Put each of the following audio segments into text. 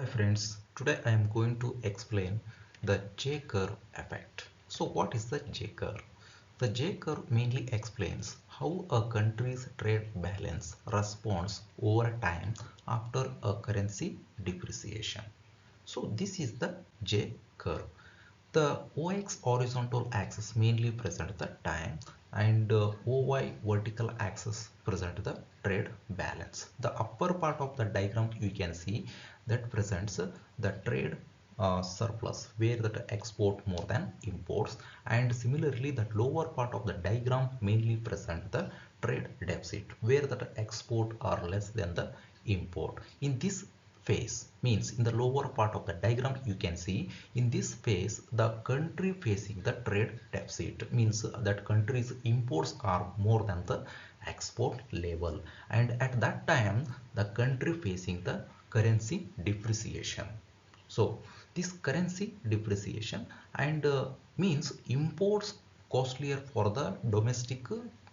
Hi friends, today I am going to explain the J-curve effect. So what is the J-curve? The J-curve mainly explains how a country's trade balance responds over time after a currency depreciation. So this is the J-curve. The OX horizontal axis mainly present the time and OY vertical axis present the trade balance. The upper part of the diagram you can see that presents the trade surplus where that export more than imports, and similarly that lower part of the diagram mainly present the trade deficit where that export are less than the import. In this phase, means in the lower part of the diagram you can see, in this phase the country facing the trade deficit means that country's imports are more than the export level, and at that time the country facing the currency depreciation. So this currency depreciation and means imports costlier for the domestic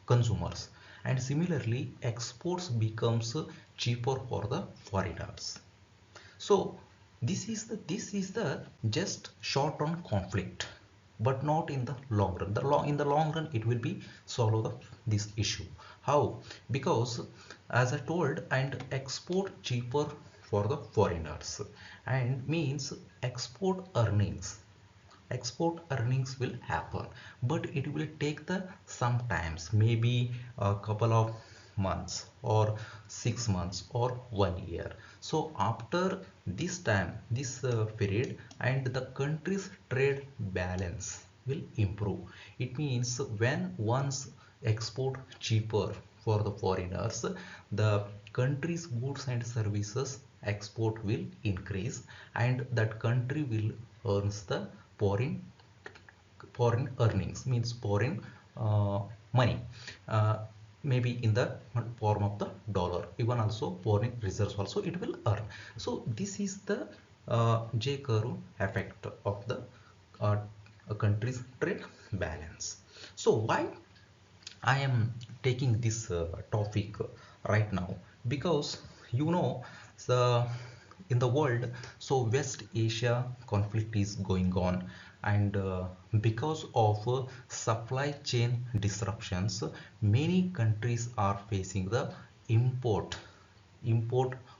consumers, and similarly exports becomes cheaper for the foreigners. So this is the just short run conflict, but not in the long run. In the long run it will be solve this issue. How? Because as I told, and export cheaper for the foreigners, and means export earnings will happen, but it will take the sometimes maybe a couple of months or 6 months or 1 year. So after this time, this period, and the country's trade balance will improve. It means when once export cheaper for the foreigners, the country's goods and services export will increase, and that country will earns the foreign foreign earnings, means foreign money, uh, maybe in the form of the dollar, even also foreign reserves also it will earn. So this is the J curve effect of the uh, country's trade balance. So why I am taking this topic right now? Because the in the world, so West Asia conflict is going on, and because of supply chain disruptions, many countries are facing the import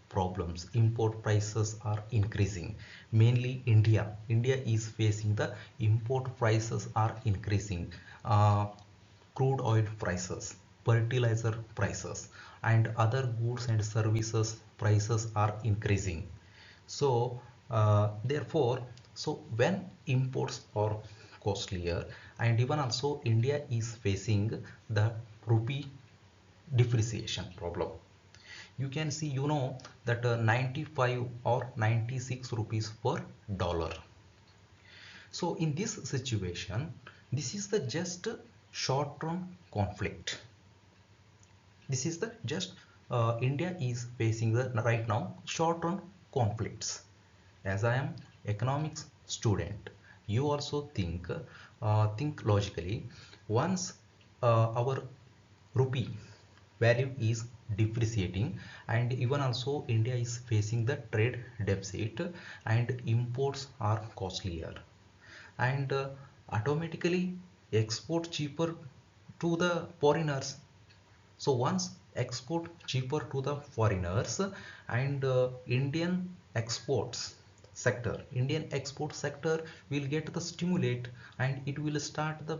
problems. Import prices are increasing. Mainly India is facing the import prices are increasing. Crude oil prices, fertilizer prices, and other goods and services prices are increasing. So therefore, so when imports are costlier, and even also India is facing the rupee depreciation problem. You can see, that 95 or 96 rupees per dollar. So in this situation, this is the just short-term conflict. This is the just India is facing the right now short-term conflicts. As I am economics student, you also think logically. Once our rupee value is depreciating, and even also India is facing the trade deficit, and imports are costlier, and automatically export cheaper to the foreigners. So once export cheaper to the foreigners, and Indian export sector will get the stimulate, and it will start the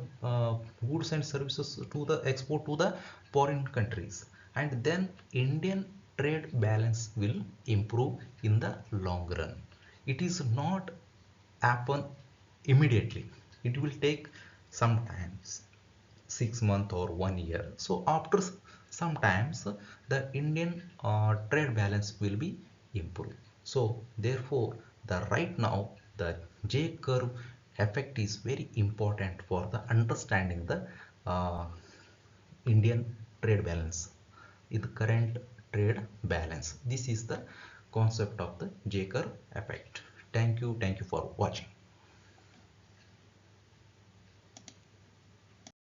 goods and services to the export to the foreign countries, and then Indian trade balance will improve in the long run. It is not happen immediately. It will take sometimes 6 months or 1 year. So after sometimes the Indian trade balance will be improved. So therefore, the right now the J curve effect is very important for the understanding the uh, Indian trade balance in the current trade balance. This is the concept of the J curve effect. Thank you for watching.